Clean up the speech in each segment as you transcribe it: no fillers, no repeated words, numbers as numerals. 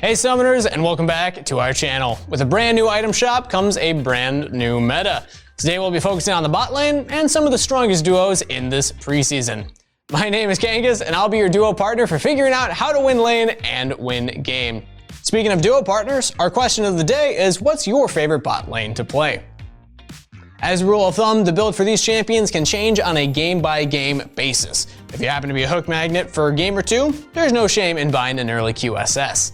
Hey summoners, and welcome back to our channel. With a brand new item shop comes a brand new meta. Today we'll be focusing on the bot lane and some of the strongest duos in this preseason. My name is Kangas, and I'll be your duo partner for figuring out how to win lane and win game. Speaking of duo partners, our question of the day is, what's your favorite bot lane to play? As a rule of thumb, the build for these champions can change on a game-by-game basis. If you happen to be a hook magnet for a game or two, there's no shame in buying an early QSS.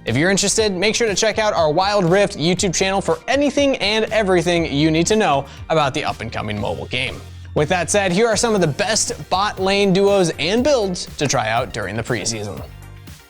If you're interested, make sure to check out our Wild Rift YouTube channel for anything and everything you need to know about the up-and-coming mobile game. With that said, here are some of the best bot lane duos and builds to try out during the preseason.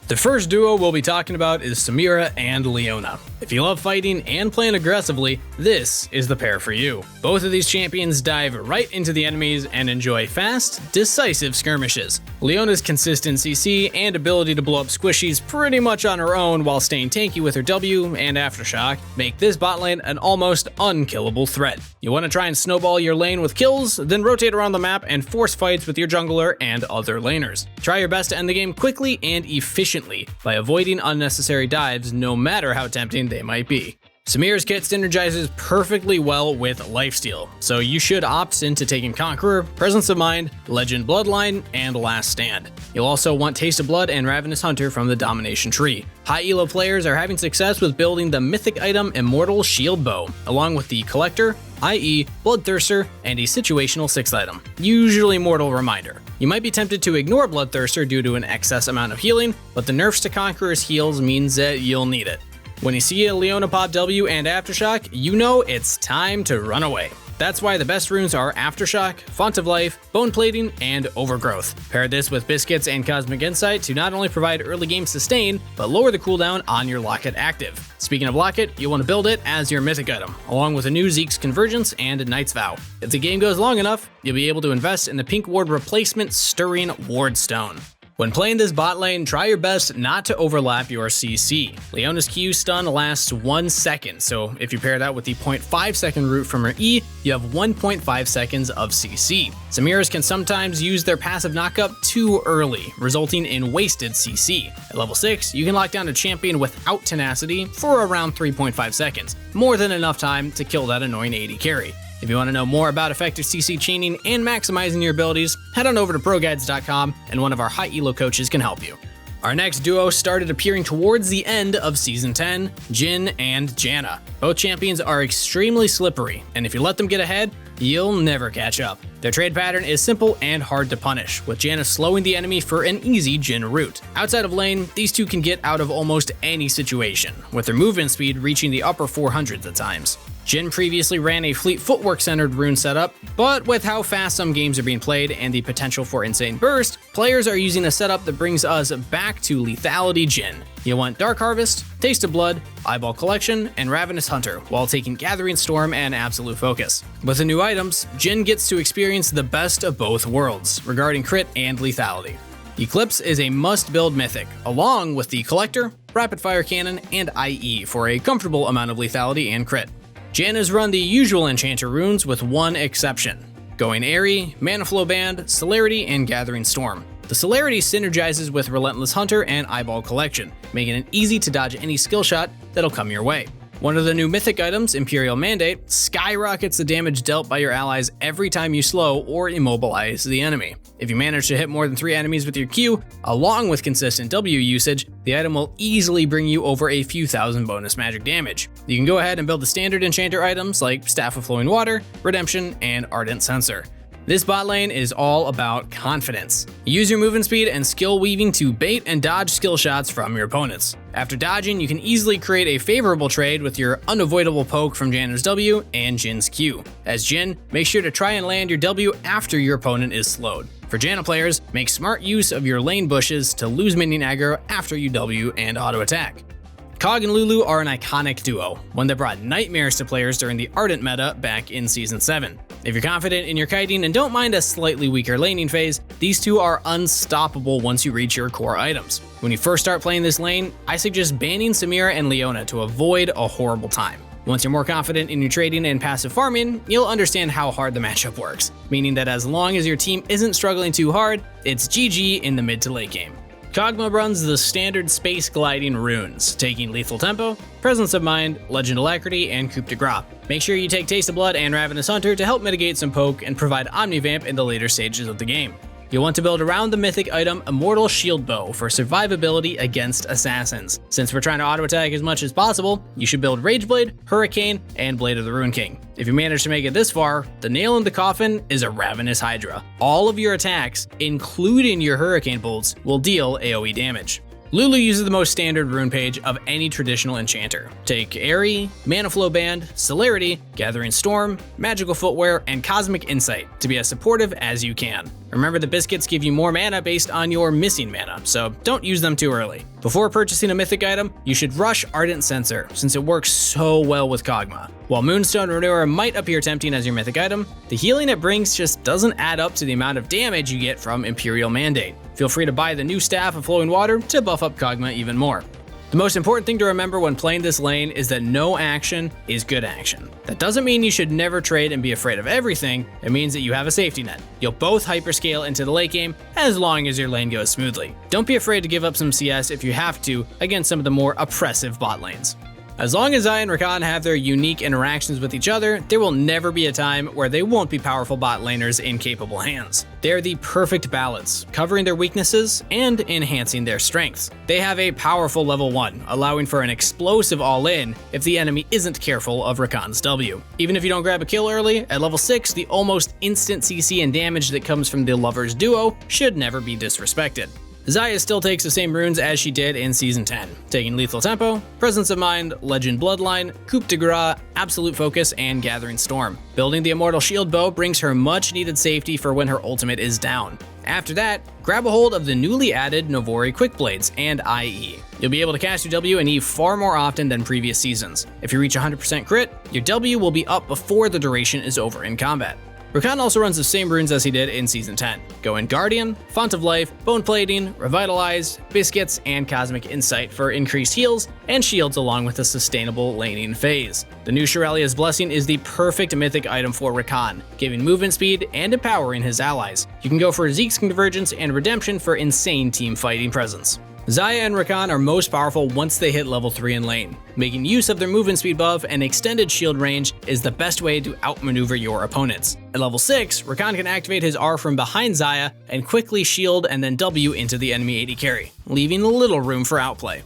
The first duo we'll be talking about is Samira and Leona. If you love fighting and playing aggressively, this is the pair for you. Both of these champions dive right into the enemies and enjoy fast, decisive skirmishes. Leona's consistent CC and ability to blow up squishies pretty much on her own while staying tanky with her W and Aftershock make this bot lane an almost unkillable threat. You want to try and snowball your lane with kills, then rotate around the map and force fights with your jungler and other laners. Try your best to end the game quickly and efficiently by avoiding unnecessary dives, no matter how tempting they might be. Samira's kit synergizes perfectly well with lifesteal, so you should opt into taking Conqueror, Presence of Mind, Legend Bloodline, and Last Stand. You'll also want Taste of Blood and Ravenous Hunter from the Domination tree. High elo players are having success with building the mythic item Immortal Shield Bow, along with the Collector, i.e. Bloodthirster, and a situational 6th item, usually Mortal Reminder. You might be tempted to ignore Bloodthirster due to an excess amount of healing, but the nerfs to Conqueror's heals means that you'll need it. When you see a Leona pop W and Aftershock, you know it's time to run away. That's why the best runes are Aftershock, Font of Life, Bone Plating, and Overgrowth. Pair this with Biscuits and Cosmic Insight to not only provide early game sustain, but lower the cooldown on your Locket active. Speaking of Locket, you want to build it as your mythic item, along with a new Zeke's Convergence and Knight's Vow. If the game goes long enough, you'll be able to invest in the Pink Ward replacement Stirring Ward Stone. When playing this bot lane, try your best not to overlap your CC. Leona's Q stun lasts 1 second, so if you pair that with the 0.5 second root from her E, you have 1.5 seconds of CC. Samira's can sometimes use their passive knockup too early, resulting in wasted CC. At level 6, you can lock down a champion without tenacity for around 3.5 seconds, more than enough time to kill that annoying AD carry. If you want to know more about effective CC chaining and maximizing your abilities, head on over to ProGuides.com and one of our high elo coaches can help you. Our next duo started appearing towards the end of Season 10, Jhin and Janna. Both champions are extremely slippery, and if you let them get ahead, you'll never catch up. Their trade pattern is simple and hard to punish, with Janna slowing the enemy for an easy Jhin route. Outside of lane, these two can get out of almost any situation, with their movement speed reaching the upper 400s at times. Jhin previously ran a fleet footwork-centered rune setup, but with how fast some games are being played and the potential for insane burst, players are using a setup that brings us back to lethality Jhin. You'll want Dark Harvest, Taste of Blood, Eyeball Collection, and Ravenous Hunter, while taking Gathering Storm and Absolute Focus. With the new items, Jhin gets to experience the best of both worlds, regarding crit and lethality. Eclipse is a must-build mythic, along with the Collector, Rapid Fire Cannon, and IE for a comfortable amount of lethality and crit. Janna's run the usual Enchanter runes with one exception, going Airy, Mana Flow Band, Celerity, and Gathering Storm. The Celerity synergizes with Relentless Hunter and Eyeball Collection, making it easy to dodge any skill shot that'll come your way. One of the new mythic items, Imperial Mandate, skyrockets the damage dealt by your allies every time you slow or immobilize the enemy. If you manage to hit more than 3 enemies with your Q, along with consistent W usage, the item will easily bring you over a few thousand bonus magic damage. You can go ahead and build the standard enchanter items like Staff of Flowing Water, Redemption, and Ardent Censer. This bot lane is all about confidence. Use your movement speed and skill weaving to bait and dodge skill shots from your opponents. After dodging, you can easily create a favorable trade with your unavoidable poke from Janna's W and Jhin's Q. As Jhin, make sure to try and land your W after your opponent is slowed. For Janna players, make smart use of your lane bushes to lose minion aggro after you W and auto attack. Kog'Maw and Lulu are an iconic duo, one that brought nightmares to players during the Ardent meta back in Season 7. If you're confident in your kiting and don't mind a slightly weaker laning phase, these two are unstoppable once you reach your core items. When you first start playing this lane, I suggest banning Samira and Leona to avoid a horrible time. Once you're more confident in your trading and passive farming, you'll understand how hard the matchup works, meaning that as long as your team isn't struggling too hard, it's GG in the mid to late game. Kog'Maw runs the standard space gliding runes, taking Lethal Tempo, Presence of Mind, Legend Alacrity, and Coup de Grace. Make sure you take Taste of Blood and Ravenous Hunter to help mitigate some poke and provide Omnivamp in the later stages of the game. You'll want to build around the mythic item Immortal Shield Bow for survivability against assassins. Since we're trying to auto attack as much as possible, you should build Rage Blade, Hurricane, and Blade of the Rune King. If you manage to make it this far, the nail in the coffin is a Ravenous Hydra. All of your attacks, including your Hurricane bolts, will deal AoE damage. Lulu uses the most standard rune page of any traditional enchanter. Take Airy, Mana Flow Band, Celerity, Gathering Storm, Magical Footwear, and Cosmic Insight to be as supportive as you can. Remember, the biscuits give you more mana based on your missing mana, so don't use them too early. Before purchasing a mythic item, you should rush Ardent Censer, since it works so well with Kog'Maw. While Moonstone Renewer might appear tempting as your mythic item, the healing it brings just doesn't add up to the amount of damage you get from Imperial Mandate. Feel free to buy the new Staff of Flowing Water to buff up Kog'Maw even more. The most important thing to remember when playing this lane is that no action is good action. That doesn't mean you should never trade and be afraid of everything, it means that you have a safety net. You'll both hyperscale into the late game as long as your lane goes smoothly. Don't be afraid to give up some CS if you have to against some of the more oppressive bot lanes. As long as Xayah and Rakan have their unique interactions with each other, there will never be a time where they won't be powerful bot laners in capable hands. They're the perfect balance, covering their weaknesses and enhancing their strengths. They have a powerful level 1, allowing for an explosive all-in if the enemy isn't careful of Rakan's W. Even if you don't grab a kill early, at level 6, the almost instant CC and damage that comes from the Lovers duo should never be disrespected. Xayah still takes the same runes as she did in Season 10, taking Lethal Tempo, Presence of Mind, Legend Bloodline, Coup de Grace, Absolute Focus, and Gathering Storm. Building the Immortal Shield Bow brings her much needed safety for when her ultimate is down. After that, grab a hold of the newly added Novori Quick Blades and IE. You'll be able to cast your W and E far more often than previous seasons. If you reach 100% crit, your W will be up before the duration is over in combat. Rakan also runs the same runes as he did in Season 10, going Guardian, Font of Life, Bone Plating, Revitalize, Biscuits, and Cosmic Insight for increased heals and shields along with a sustainable laning phase. The new Shirelia's Blessing is the perfect mythic item for Rakan, giving movement speed and empowering his allies. You can go for Zeke's Convergence and Redemption for insane team fighting presence. Xayah and Rakan are most powerful once they hit level 3 in lane. Making use of their movement speed buff and extended shield range is the best way to outmaneuver your opponents. At level 6, Rakan can activate his R from behind Xayah and quickly shield and then W into the enemy AD carry, leaving little room for outplay.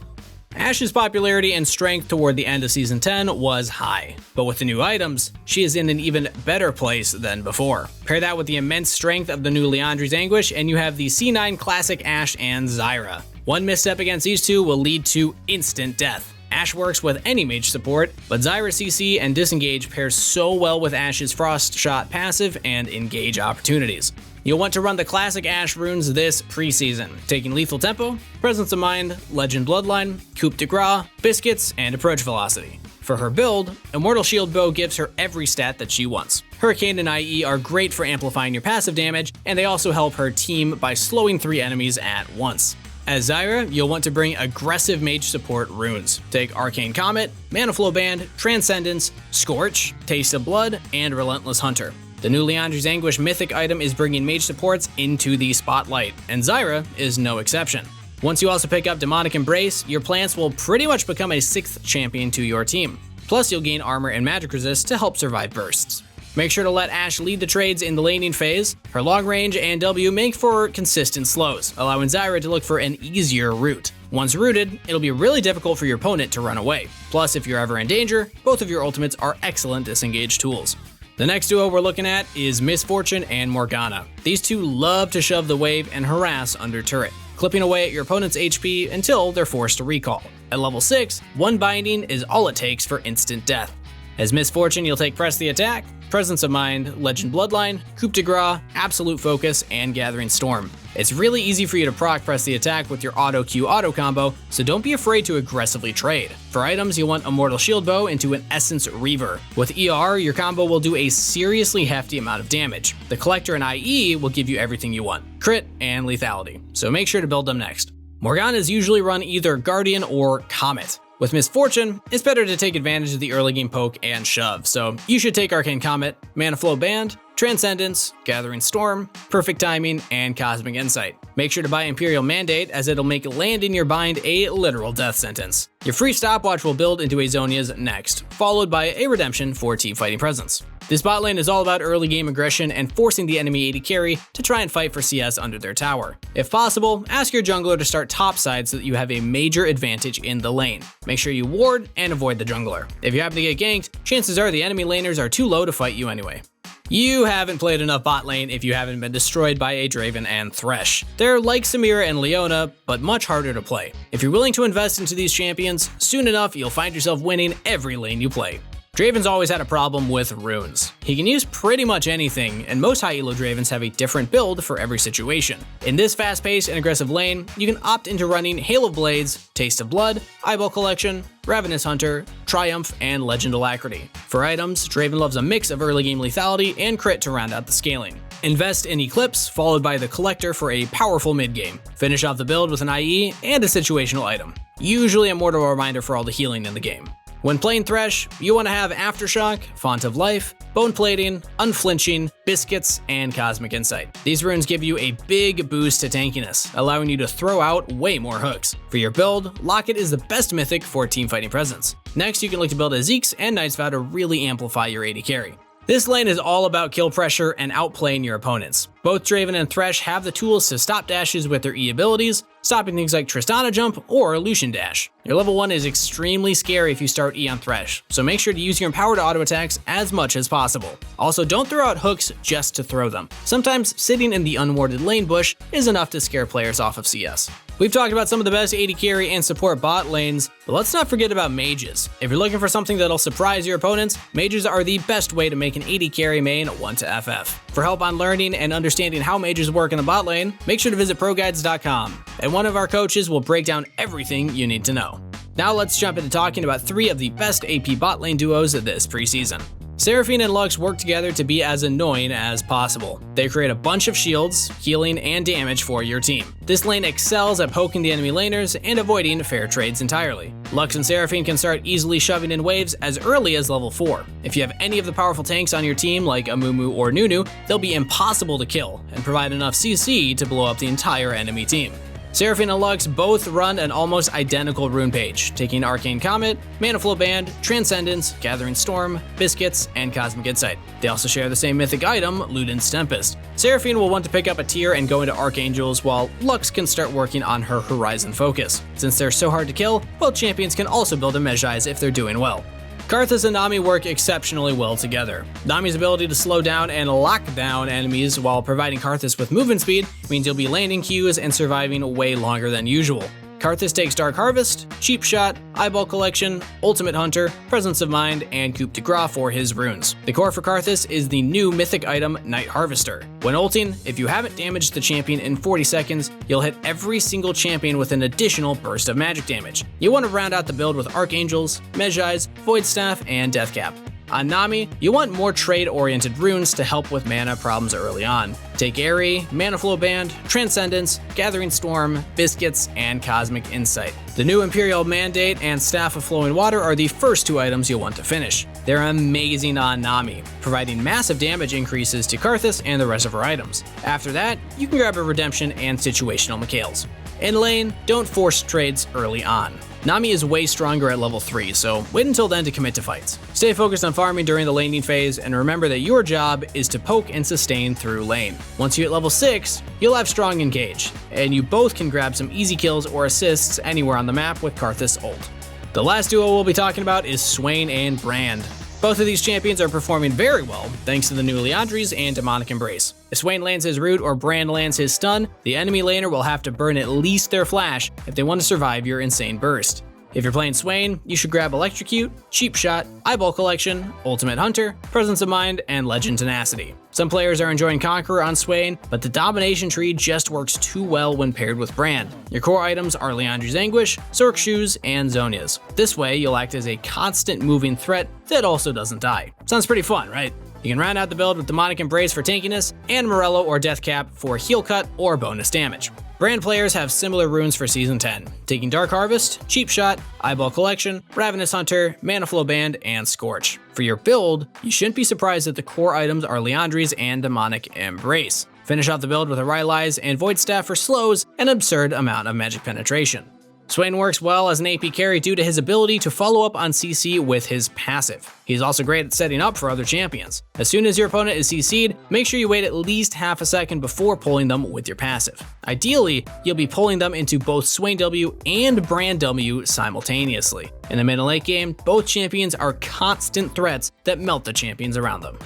Ashe's popularity and strength toward the end of Season 10 was high, but with the new items, she is in an even better place than before. Pair that with the immense strength of the new Liandry's Anguish and you have the C9 classic Ashe and Zyra. One misstep against these two will lead to instant death. Ashe works with any mage support, but Zyra CC and Disengage pairs so well with Ashe's Frost Shot passive and Engage opportunities. You'll want to run the classic Ashe runes this preseason, taking Lethal Tempo, Presence of Mind, Legend Bloodline, Coup de Grace, Biscuits, and Approach Velocity. For her build, Immortal Shield Bow gives her every stat that she wants. Hurricane and IE are great for amplifying your passive damage, and they also help her team by slowing 3 enemies at once. As Zyra, you'll want to bring aggressive mage support runes. Take Arcane Comet, Mana Flow Band, Transcendence, Scorch, Taste of Blood, and Relentless Hunter. The new Liandry's Anguish mythic item is bringing mage supports into the spotlight, and Zyra is no exception. Once you also pick up Demonic Embrace, your plants will pretty much become a 6th champion to your team. Plus, you'll gain armor and magic resist to help survive bursts. Make sure to let Ashe lead the trades in the laning phase. Her long range and W make for consistent slows, allowing Zyra to look for an easier route. Once rooted, it'll be really difficult for your opponent to run away. Plus, if you're ever in danger, both of your ultimates are excellent disengage tools. The next duo we're looking at is Miss Fortune and Morgana. These two love to shove the wave and harass under turret, clipping away at your opponent's HP until they're forced to recall. At level 6, one binding is all it takes for instant death. As Miss Fortune, you'll take Press the Attack, Presence of Mind, Legend Bloodline, Coup de Grace, Absolute Focus, and Gathering Storm. It's really easy for you to proc Press the Attack with your Auto Q Auto combo, so don't be afraid to aggressively trade. For items, you'll want Immortal Shield Bow into an Essence Reaver. With ER, your combo will do a seriously hefty amount of damage. The Collector and IE will give you everything you want, crit and lethality, so make sure to build them next. Morgana is usually run either Guardian or Comet. With Miss Fortune, it's better to take advantage of the early game poke and shove, so you should take Arcane Comet, Mana Flow Band, Transcendence, Gathering Storm, Perfect Timing, and Cosmic Insight. Make sure to buy Imperial Mandate, as it'll make land in your bind a literal death sentence. Your free stopwatch will build into a Zhonya's next, followed by a redemption for team fighting presence. This bot lane is all about early game aggression and forcing the enemy AD carry to try and fight for CS under their tower. If possible, ask your jungler to start topside so that you have a major advantage in the lane. Make sure you ward and avoid the jungler. If you happen to get ganked, chances are the enemy laners are too low to fight you anyway. You haven't played enough bot lane if you haven't been destroyed by a Draven and Thresh. They're like Samira and Leona, but much harder to play. If you're willing to invest into these champions, soon enough you'll find yourself winning every lane you play. Draven's always had a problem with runes. He can use pretty much anything, and most high elo Dravens have a different build for every situation. In this fast-paced and aggressive lane, you can opt into running Hail of Blades, Taste of Blood, Eyeball Collection, Ravenous Hunter, Triumph, and Legend Alacrity. For items, Draven loves a mix of early game lethality and crit to round out the scaling. Invest in Eclipse, followed by the Collector for a powerful mid-game. Finish off the build with an IE and a situational item, usually a mortal reminder for all the healing in the game. When playing Thresh, you want to have Aftershock, Font of Life, Bone Plating, Unflinching, Biscuits, and Cosmic Insight. These runes give you a big boost to tankiness, allowing you to throw out way more hooks. For your build, Locket is the best mythic for team fighting presence. Next, you can look to build a Zeke's and Knight's Vow to really amplify your AD carry. This lane is all about kill pressure and outplaying your opponents. Both Draven and Thresh have the tools to stop dashes with their E abilities, stopping things like Tristana Jump or Lucian Dash. Your level 1 is extremely scary if you start E on Thresh, so make sure to use your empowered auto attacks as much as possible. Also, don't throw out hooks just to throw them. Sometimes sitting in the unwarded lane bush is enough to scare players off of CS. We've talked about some of the best AD carry and support bot lanes, but let's not forget about mages. If you're looking for something that'll surprise your opponents, mages are the best way to make an AD carry main 1 to FF. For help on learning and understanding how mages work in the bot lane, make sure to visit ProGuides.com, and one of our coaches will break down everything you need to know. Now let's jump into talking about 3 of the best AP bot lane duos this preseason. Seraphine and Lux work together to be as annoying as possible. They create a bunch of shields, healing, and damage for your team. This lane excels at poking the enemy laners and avoiding fair trades entirely. Lux and Seraphine can start easily shoving in waves as early as level 4. If you have any of the powerful tanks on your team like Amumu or Nunu, they'll be impossible to kill and provide enough CC to blow up the entire enemy team. Seraphine and Lux both run an almost identical rune page, taking Arcane Comet, Mana Flow Band, Transcendence, Gathering Storm, Biscuits, and Cosmic Insight. They also share the same mythic item, Luden's Tempest. Seraphine will want to pick up a tier and go into Archangels, while Lux can start working on her Horizon focus. Since they're so hard to kill, both champions can also build a Mejai's if they're doing well. Karthus and Nami work exceptionally well together. Nami's ability to slow down and lock down enemies while providing Karthus with movement speed means you'll be landing Qs and surviving way longer than usual. Karthus takes Dark Harvest, Cheap Shot, Eyeball Collection, Ultimate Hunter, Presence of Mind, and Coup de Grace for his runes. The core for Karthus is the new mythic item, Night Harvester. When ulting, if you haven't damaged the champion in 40 seconds, you'll hit every single champion with an additional burst of magic damage. You want to round out the build with Archangels, Mejai's, Void Staff, and Deathcap. On Nami, you want more trade-oriented runes to help with mana problems early on. Take Airy, Mana Flow Band, Transcendence, Gathering Storm, Biscuits, and Cosmic Insight. The new Imperial Mandate and Staff of Flowing Water are the first 2 items you'll want to finish. They're amazing on Nami, providing massive damage increases to Karthus and the rest of her items. After that, you can grab a Redemption and Situational Mikhails. In lane, don't force trades early on. Nami is way stronger at level 3, so wait until then to commit to fights. Stay focused on farming during the laning phase, and remember that your job is to poke and sustain through lane. Once you hit level 6, you'll have strong engage, and you both can grab some easy kills or assists anywhere on the map with Karthus ult. The last duo we'll be talking about is Swain and Brand. Both of these champions are performing very well thanks to the new Liandry's and Demonic Embrace. If Swain lands his root or Brand lands his stun, the enemy laner will have to burn at least their flash if they want to survive your insane burst. If you're playing Swain, you should grab Electrocute, Cheap Shot, Eyeball Collection, Ultimate Hunter, Presence of Mind, and Legend Tenacity. Some players are enjoying Conqueror on Swain, but the Domination tree just works too well when paired with Brand. Your core items are Liandry's Anguish, Zork Shoes, and Zhonya's. This way, you'll act as a constant moving threat that also doesn't die. Sounds pretty fun, right? You can round out the build with Demonic Embrace for tankiness, and Morello or Deathcap for heal cut or bonus damage. Brand players have similar runes for Season 10, taking Dark Harvest, Cheap Shot, Eyeball Collection, Ravenous Hunter, Mana Flow Band, and Scorch. For your build, you shouldn't be surprised that the core items are Liandry's and Demonic Embrace. Finish off the build with a Rylai's and Void Staff for slows and an absurd amount of magic penetration. Swain works well as an AP carry due to his ability to follow up on CC with his passive. He's also great at setting up for other champions. As soon as your opponent is CC'd, make sure you wait at least half a second before pulling them with your passive. Ideally, you'll be pulling them into both Swain W and Brand W simultaneously. In the mid and late game, both champions are constant threats that melt the champions around them.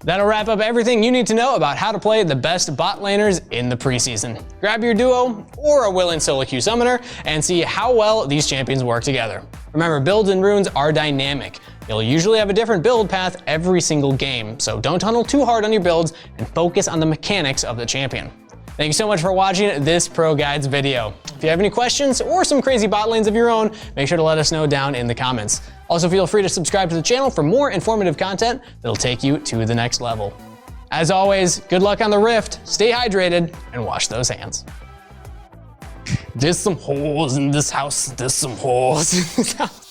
That'll wrap up everything you need to know about how to play the best bot laners in the preseason. Grab your duo or a willing solo queue summoner and see how well these champions work together. Remember, builds and runes are dynamic. You'll usually have a different build path every single game, so don't tunnel too hard on your builds and focus on the mechanics of the champion. Thank you so much for watching this Pro Guides video. If you have any questions or some crazy bot lanes of your own, make sure to let us know down in the comments. Also, feel free to subscribe to the channel for more informative content that'll take you to the next level. As always, good luck on the Rift, stay hydrated, and wash those hands. There's some holes in this house, there's some holes in this house.